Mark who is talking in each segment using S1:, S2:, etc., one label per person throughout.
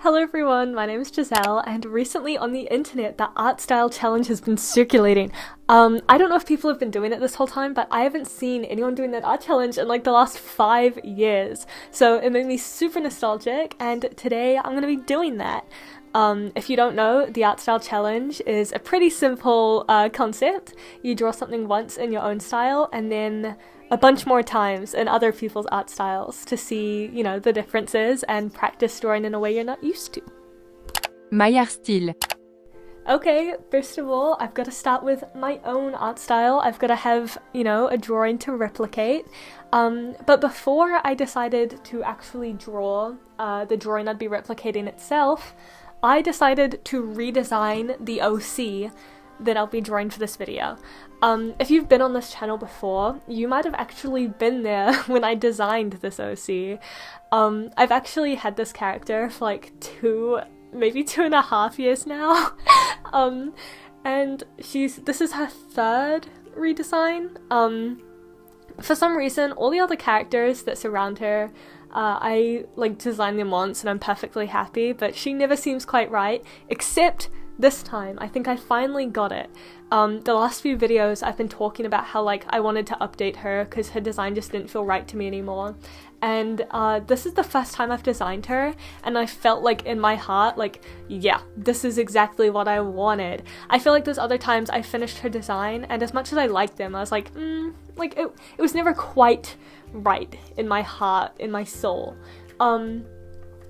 S1: Hello everyone, my name is Giselle, and recently on the internet the art style challenge has been circulating. I don't know if people have been doing it this whole time, but I haven't seen anyone doing that art challenge in like the last 5 years. So it made me super nostalgic, and today I'm going to be doing that. If you don't know, the art style challenge is a pretty simple concept. You draw something once in your own style and then a bunch more times in other people's art styles to see, you know, the differences and practice drawing in a way you're not used to.
S2: My art style.
S1: Okay, first of all, I've got to start with my own art style. I've got to have, you know, a drawing to replicate. But before I decided to actually draw the drawing I'd be replicating itself, I decided to redesign the OC that I'll be drawing for this video. If you've been on this channel before, you might have actually been there when I designed this OC. I've actually had this character for like maybe 2.5 years now. And this is her third redesign. For some reason, all the other characters that surround her, I like designed them once and I'm perfectly happy, but she never seems quite right, except this time. I think I finally got it. The last few videos I've been talking about how like I wanted to update her because her design just didn't feel right to me anymore. And this is the first time I've designed her, and I felt like in my heart, like, yeah, this is exactly what I wanted. I feel like those other times I finished her design, and as much as I liked them, I was like, like it was never quite right in my heart, in my soul.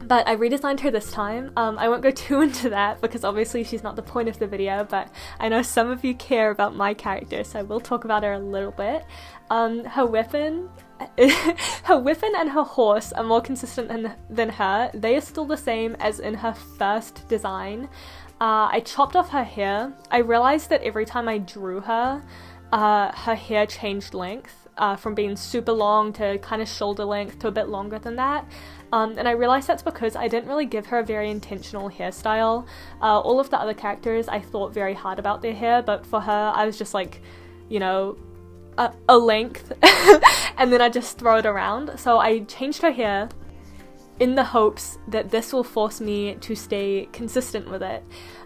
S1: But I redesigned her this time. I won't go too into that because obviously she's not the point of the video, but I know some of you care about my character, so I will talk about her a little bit. Her weapon and her horse are more consistent than her. They are still the same as in her first design. I chopped off her hair. I realized that every time I drew her, her hair changed length. From being super long to kind of shoulder length to a bit longer than that. And I realized that's because I didn't really give her a very intentional hairstyle. All of the other characters, I thought very hard about their hair, but for her, I was just like, you know, a length, and then I just throw it around. So I changed her hair in the hopes that this will force me to stay consistent with it.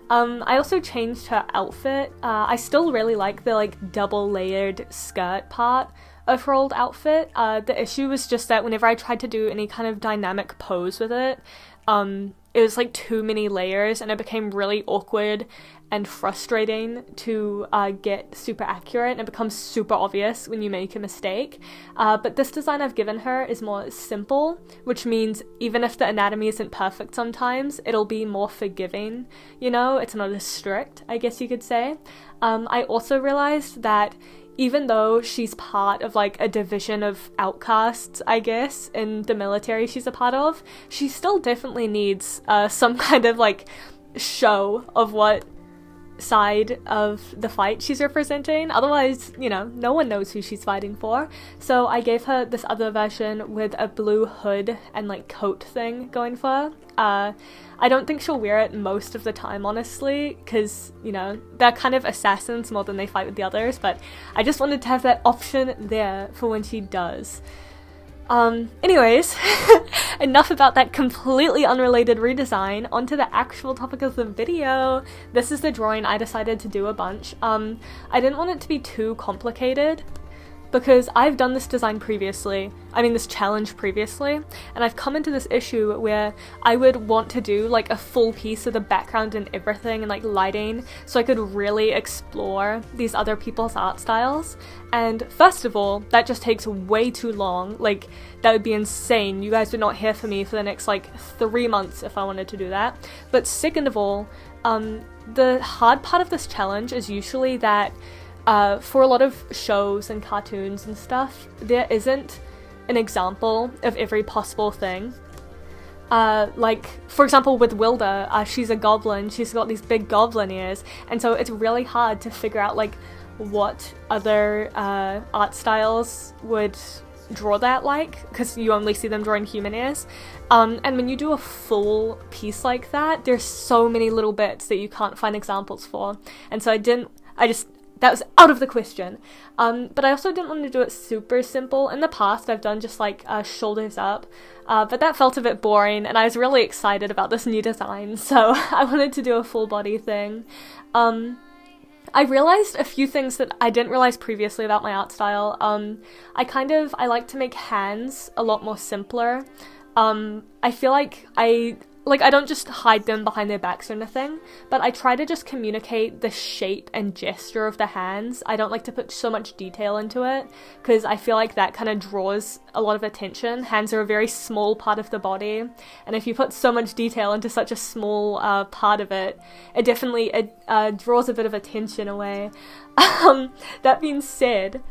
S1: I also changed her outfit. I still really like the like double layered skirt part of her old outfit. The issue was just that whenever I tried to do any kind of dynamic pose with it, it was like too many layers and it became really awkward and frustrating to get super accurate, and it becomes super obvious when you make a mistake. But this design I've given her is more simple, which means even if the anatomy isn't perfect sometimes, it'll be more forgiving, you know? It's not as strict, I guess you could say. I also realized that even though she's part of like a division of outcasts, I guess, in the military she's a part of, she still definitely needs some kind of like show of what side of the fight she's representing. Otherwise, you know, no one knows who she's fighting for. So I gave her this other version with a blue hood and like coat thing going for her. I don't think she'll wear it most of the time, honestly, because, you know, they're kind of assassins more than they fight with the others, but I just wanted to have that option there for when she does. Anyways, enough about that completely unrelated redesign. Onto the actual topic of the video. This is the drawing I decided to do a bunch. I didn't want it to be too complicated because I've done this design previously, this challenge previously, and I've come into this issue where I would want to do like a full piece of the background and everything and like lighting so I could really explore these other people's art styles. And first of all, that just takes way too long. Like, that would be insane. You guys would not hear from me for the next like 3 months if I wanted to do that. But second of all, the hard part of this challenge is usually that for a lot of shows and cartoons and stuff, there isn't an example of every possible thing. Like, for example, with Wilda, she's a goblin, she's got these big goblin ears, and so it's really hard to figure out, like, what other art styles would draw that like, because you only see them drawing human ears. And when you do a full piece like that, there's so many little bits that you can't find examples for, and so I just that was out of the question. But I also didn't want to do it super simple. In the past, I've done just like shoulders up, but that felt a bit boring, and I was really excited about this new design, so I wanted to do a full body thing. I realized a few things that I didn't realize previously about my art style. I like to make hands a lot more simpler. I feel like I don't just hide them behind their backs or anything, but I try to just communicate the shape and gesture of the hands. I don't like to put so much detail into it, because I feel like that kind of draws a lot of attention. Hands are a very small part of the body, and if you put so much detail into such a small part of it, it definitely draws a bit of attention away. That being said,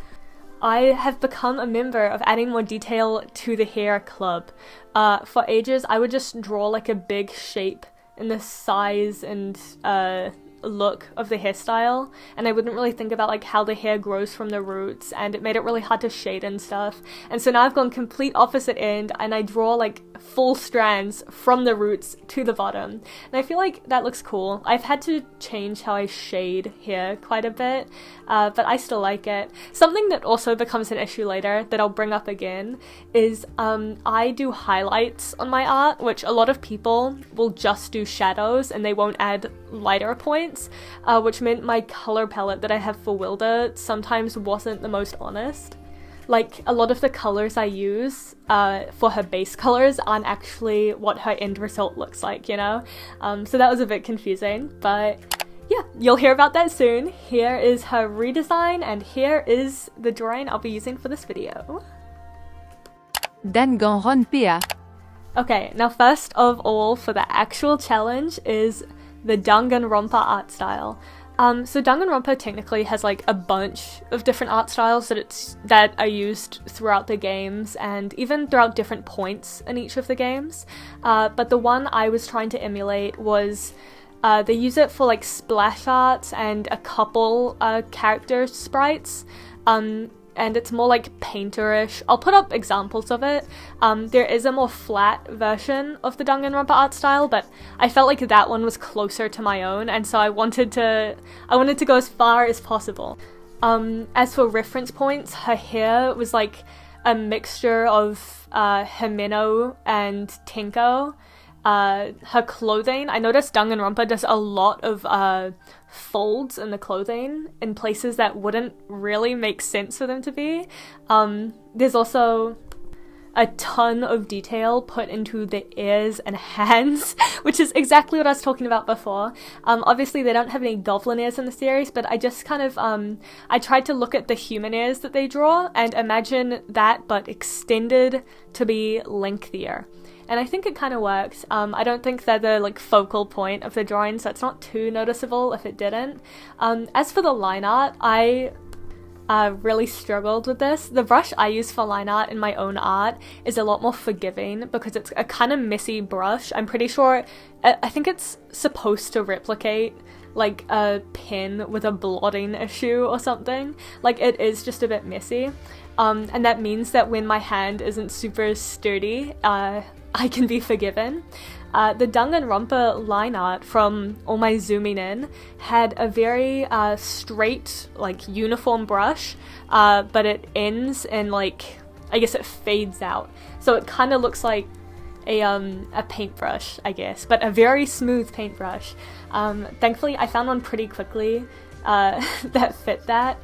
S1: I have become a member of adding more detail to the hair club. For ages, I would just draw like a big shape in the size and look of the hairstyle, and I wouldn't really think about like how the hair grows from the roots, and it made it really hard to shade and stuff. And so now I've gone complete opposite end, and I draw like full strands from the roots to the bottom, and I feel like that looks cool. I've had to change how I shade hair quite a bit, but I still like it. Something that also becomes an issue later that I'll bring up again is I do highlights on my art, which a lot of people will just do shadows and they won't add lighter points, which meant my color palette that I have for Wilda sometimes wasn't the most honest. Like, a lot of the colors I use for her base colors aren't actually what her end result looks like, you know? So that was a bit confusing, but yeah, you'll hear about that soon. Here is her redesign, and here is the drawing I'll be using for this video.
S2: danganronpa.
S1: Okay, now first of all, for the actual challenge is the danganronpa art style. So danganronpa technically has like a bunch of different art styles that are used throughout the games, and even throughout different points in each of the games. But the one I was trying to emulate was they use it for like splash art and a couple character sprites. And it's more like painterish. I'll put up examples of it. There is a more flat version of the danganronpa art style, but I felt like that one was closer to my own, and so I wanted to go as far as possible. As for reference points, her hair was like a mixture of Himeno and Tenko. Her clothing, I noticed danganronpa does a lot of folds in the clothing in places that wouldn't really make sense for them to be. There's also a ton of detail put into the ears and hands, which is exactly what I was talking about before. Obviously they don't have any goblin ears in the series, but I just kind of, I tried to look at the human ears that they draw and imagine that, but extended to be lengthier. And I think it kind of works. I don't think they're the like focal point of the drawing, so it's not too noticeable if it didn't. As for the line art, I really struggled with this. The brush I use for line art in my own art is a lot more forgiving because it's a kind of messy brush. I'm pretty sure, I think it's supposed to replicate like a pen with a blotting issue or something. Like, it is just a bit messy. And that means that when my hand isn't super sturdy, I can be forgiven. The danganronpa line art from all my zooming in had a very straight, like, uniform brush, but it ends in, like, I guess it fades out. So it kind of looks like a paintbrush, I guess, but a very smooth paintbrush. Thankfully, I found one pretty quickly that fit that.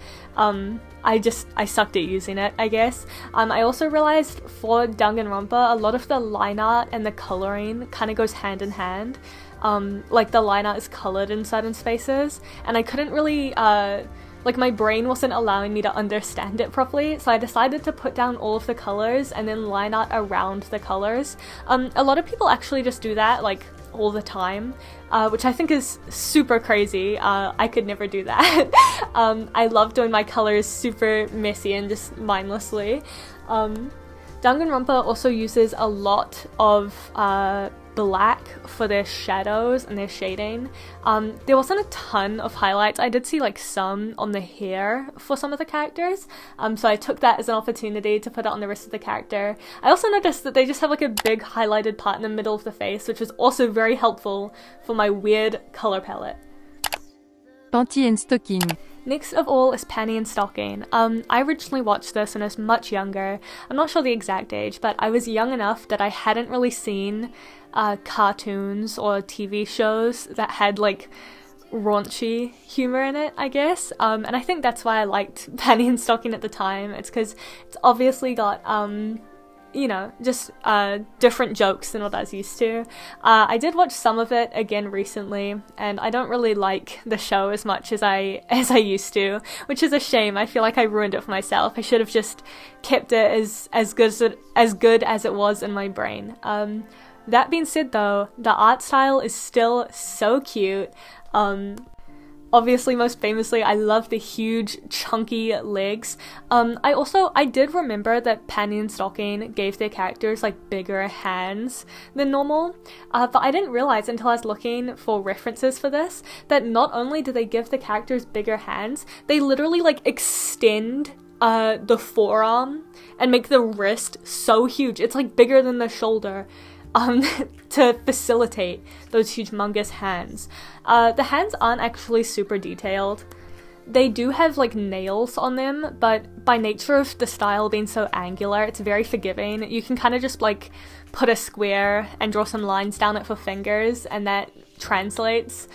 S1: I sucked at using it, I guess. I also realized for danganronpa, a lot of the line art and the coloring kind of goes hand in hand. Like, the line art is colored in certain spaces, and I couldn't really, like, my brain wasn't allowing me to understand it properly, so I decided to put down all of the colors and then line art around the colors. A lot of people actually just do that, like, all the time, which I think is super crazy. I could never do that. I love doing my colors super messy and just mindlessly. Danganronpa also uses a lot of black for their shadows and their shading. There wasn't a ton of highlights. I did see like some on the hair for some of the characters, so I took that as an opportunity to put it on the rest of the character. I also noticed that they just have like a big highlighted part in the middle of the face, which was also very helpful for my weird color palette.
S2: Panty and stocking.
S1: Next of all is Panty and Stocking. I originally watched this when I was much younger. I'm not sure the exact age, but I was young enough that I hadn't really seen cartoons or TV shows that had like raunchy humor in it, I guess. And I think that's why I liked Panty and Stocking at the time. It's because it's obviously got you know, just different jokes than what I was used to. I did watch some of it again recently, and I don't really like the show as much as I used to, which is a shame. I feel like I ruined it for myself. I should have just kept it as good as it was in my brain. That being said though, the art style is still so cute. Obviously, most famously, I love the huge, chunky legs. I did remember that Panty and Stocking gave their characters, like, bigger hands than normal, but I didn't realize until I was looking for references for this, that not only do they give the characters bigger hands, they literally, like, extend the forearm and make the wrist so huge. It's, like, bigger than the shoulder. To facilitate those humongous hands. The hands aren't actually super detailed. They do have like nails on them, but by nature of the style being so angular, it's very forgiving. You can kind of just like put a square and draw some lines down it for fingers, and that translates,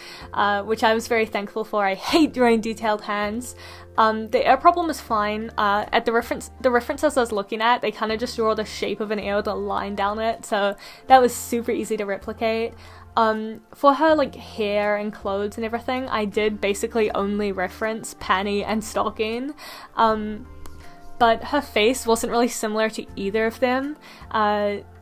S1: which I was very thankful for. I hate drawing detailed hands. The ear problem is fine. At the references I was looking at, they kind of just draw the shape of an ear with a line down it, so that was super easy to replicate. For her like hair and clothes and everything, I did basically only reference Panty and Stocking, but her face wasn't really similar to either of them.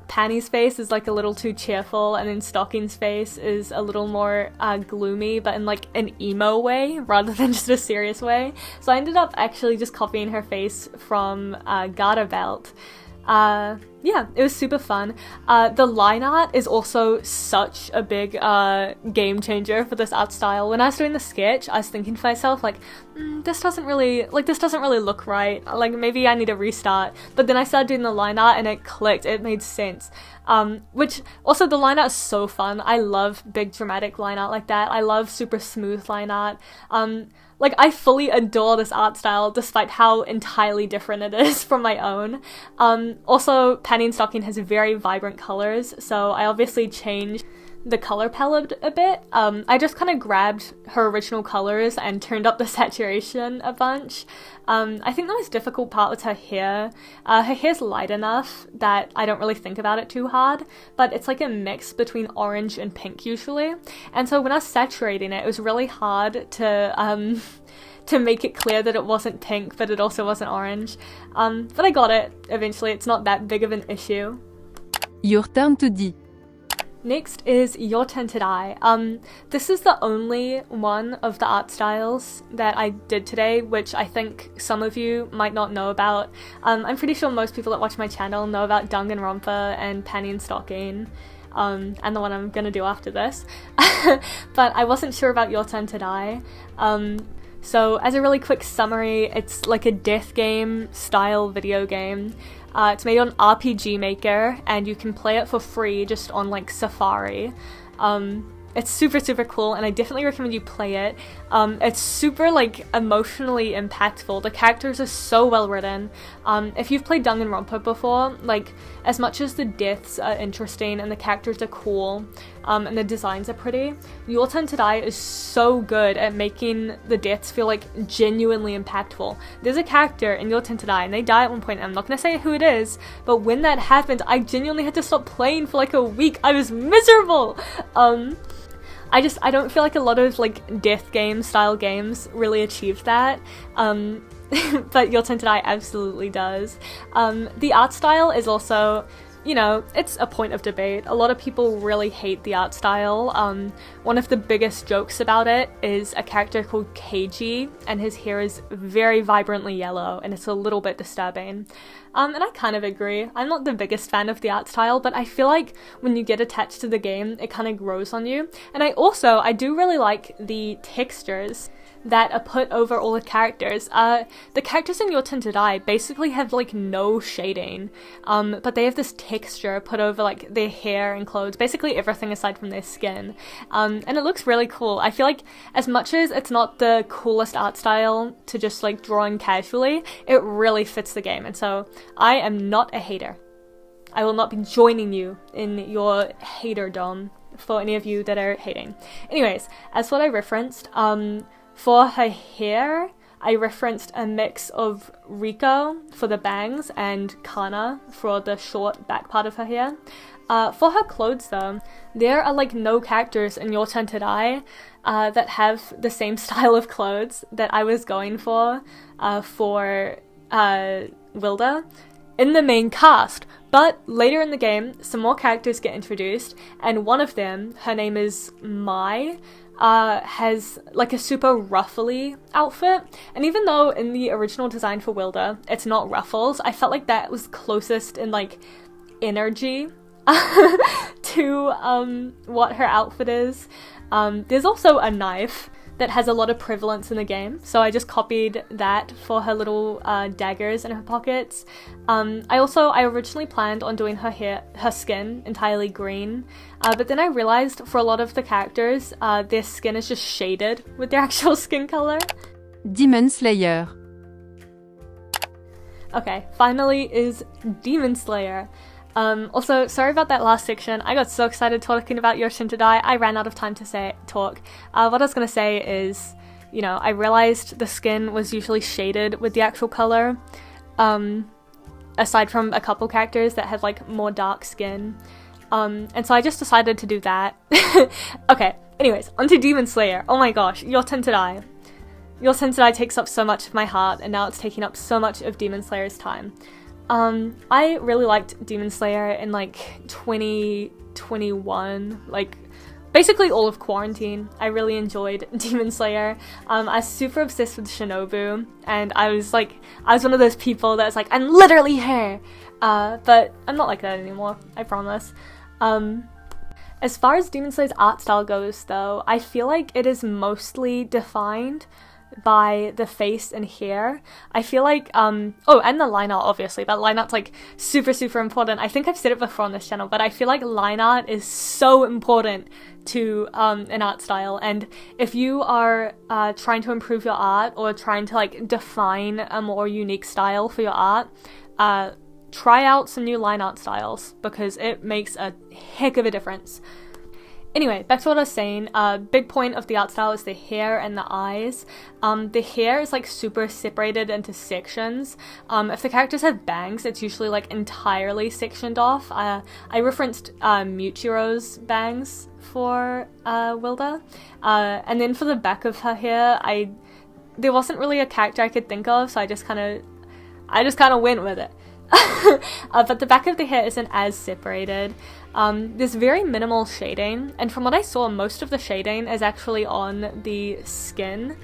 S1: Panty's face is like a little too cheerful, and then Stocking's face is a little more gloomy, but in like an emo way rather than just a serious way. So I ended up actually just copying her face from Garter Belt. Yeah, it was super fun. The line art is also such a big game changer for this art style. When I was doing the sketch, I was thinking to myself like, this doesn't really look right. Like maybe I need a restart. But then I started doing the line art and it clicked. It made sense. Which also the line art is so fun. I love big dramatic line art like that. I love super smooth line art. Like, I fully adore this art style, despite how entirely different it is from my own. Also, Panty and Stocking has very vibrant colors, so I obviously changed the color palette a bit. I just kind of grabbed her original colors and turned up the saturation a bunch. I think the most difficult part was her hair. Her hair's light enough that I don't really think about it too hard, but it's like a mix between orange and pink usually. And so when I was saturating it, it was really hard to make it clear that it wasn't pink, but it also wasn't orange. But I got it eventually. It's not that big of an issue.
S2: Your turn to D.
S1: Next is Your Turn to Die. This is the only one of the art styles that I did today, which I think some of you might not know about. I'm pretty sure most people that watch my channel know about danganronpa and Panty and Stocking, and the one I'm gonna do after this. But I wasn't sure about Your Turn to Die. So as a really quick summary, it's like a death game style video game. It's made on RPG Maker, and you can play it for free just on like Safari. It's super cool, and I definitely recommend you play it. It's super like emotionally impactful. The characters are so well written. If you've played danganronpa before, like as much as the deaths are interesting and the characters are cool, and the designs are pretty, Your Turn to Die is so good at making the deaths feel like genuinely impactful. There's a character in Your Turn to Die, and they die at one point, and I'm not gonna say who it is, but when that happened, I genuinely had to stop playing for like a week. I was miserable! I don't feel like a lot of like death game style games really achieved that, but Your Turn to Die absolutely does. The art style is also, you know, it's a point of debate. A lot of people really hate the art style. One of the biggest jokes about it is a character called Keiji, and his hair is very vibrantly yellow, and it's a little bit disturbing. And I kind of agree. I'm not the biggest fan of the art style, but I feel like when you get attached to the game, it kind of grows on you. And I do really like the textures that are put over all the characters. The characters in Your Turn to Die basically have like no shading, but they have this texture put over like their hair and clothes, basically everything aside from their skin, and it looks really cool. I feel like as much as it's not the coolest art style to just like draw in casually, it really fits the game, and so I am not a hater. I will not be joining you in your haterdom for any of you that are hating. Anyways, as what I referenced, for her hair, I referenced a mix of Rico for the bangs and Kana for the short back part of her hair. For her clothes though, there are like no characters in Your Turn to Die that have the same style of clothes that I was going for Wilda in the main cast. But later in the game, some more characters get introduced, and one of them, her name is Mai, has like a super ruffly outfit. And even though in the original design for Wilda, it's not ruffles, I felt like that was closest in like energy to what her outfit is. There's also a knife that has a lot of prevalence in the game, so I just copied that for her little daggers in her pockets. I originally planned on doing her skin entirely green, but then I realized for a lot of the characters, their skin is just shaded with their actual skin color.
S2: Demon Slayer.
S1: Okay, finally is Demon Slayer. Also, sorry about that last section. I got so excited talking about Your Turn to Die, I ran out of time to talk. What I was gonna say is, you know, I realized the skin was usually shaded with the actual color, aside from a couple characters that had like more dark skin. And so I just decided to do that. Okay, anyways, onto Demon Slayer. Oh my gosh, Your Turn to Die. Your Turn to Die takes up so much of my heart, and now it's taking up so much of Demon Slayer's time. I really liked Demon Slayer in like 2021, like basically all of quarantine. I really enjoyed Demon Slayer. I was super obsessed with Shinobu, and I was one of those people that's like, I'm literally her, but I'm not like that anymore, I promise. As far as Demon Slayer's art style goes though, I feel like it is mostly defined by the face and hair. I feel like, oh, and the line art obviously, but line art's like super important. I think I've said it before on this channel, but I feel like line art is so important to an art style, and if you are trying to improve your art or trying to like define a more unique style for your art, try out some new line art styles because it makes a heck of a difference. Anyway, back to what I was saying, big point of the art style is the hair and the eyes. The hair is like super separated into sections. If the characters have bangs, it's usually like entirely sectioned off. I referenced Michiro's bangs for Wilda. And then for the back of her hair, there wasn't really a character I could think of, so I just kind of went with it. But the back of the hair isn't as separated. There's very minimal shading, and from what I saw, most of the shading is actually on the skin,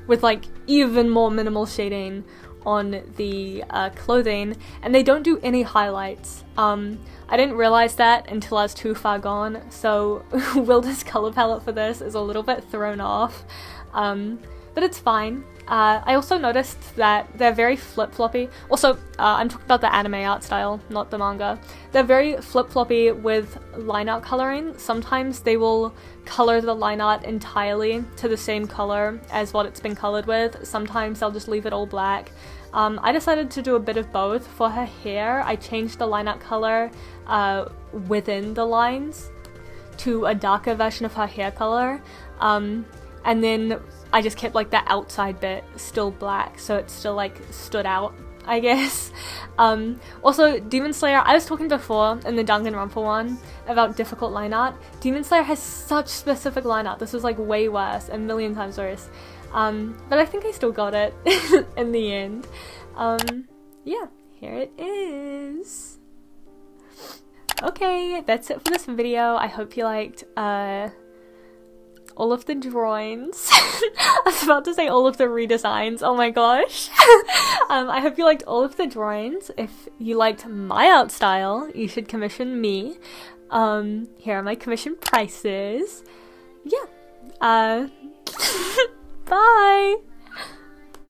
S1: with like even more minimal shading on the clothing, and they don't do any highlights. I didn't realize that until I was too far gone, so Wilda's color palette for this is a little bit thrown off, but it's fine. I also noticed that they're very flip-floppy. Also, I'm talking about the anime art style, not the manga. They're very flip-floppy with line art coloring. Sometimes they will color the line art entirely to the same color as what it's been colored with. Sometimes they'll just leave it all black. I decided to do a bit of both. For her hair, I changed the line art color within the lines to a darker version of her hair color. And then I just kept like the outside bit still black, so it still like stood out, I guess. Also, Demon Slayer, I was talking before in the Danganronpa one about difficult line art. Demon Slayer has such specific line art. This was like way worse, a million times worse. But I think I still got it in the end. Yeah, here it is. Okay, that's it for this video. I hope you liked all of the drawings. I was about to say all of the redesigns, oh my gosh. I hope you liked all of the drawings. If you liked my art style, you should commission me. Here are my commission prices. Yeah. Bye!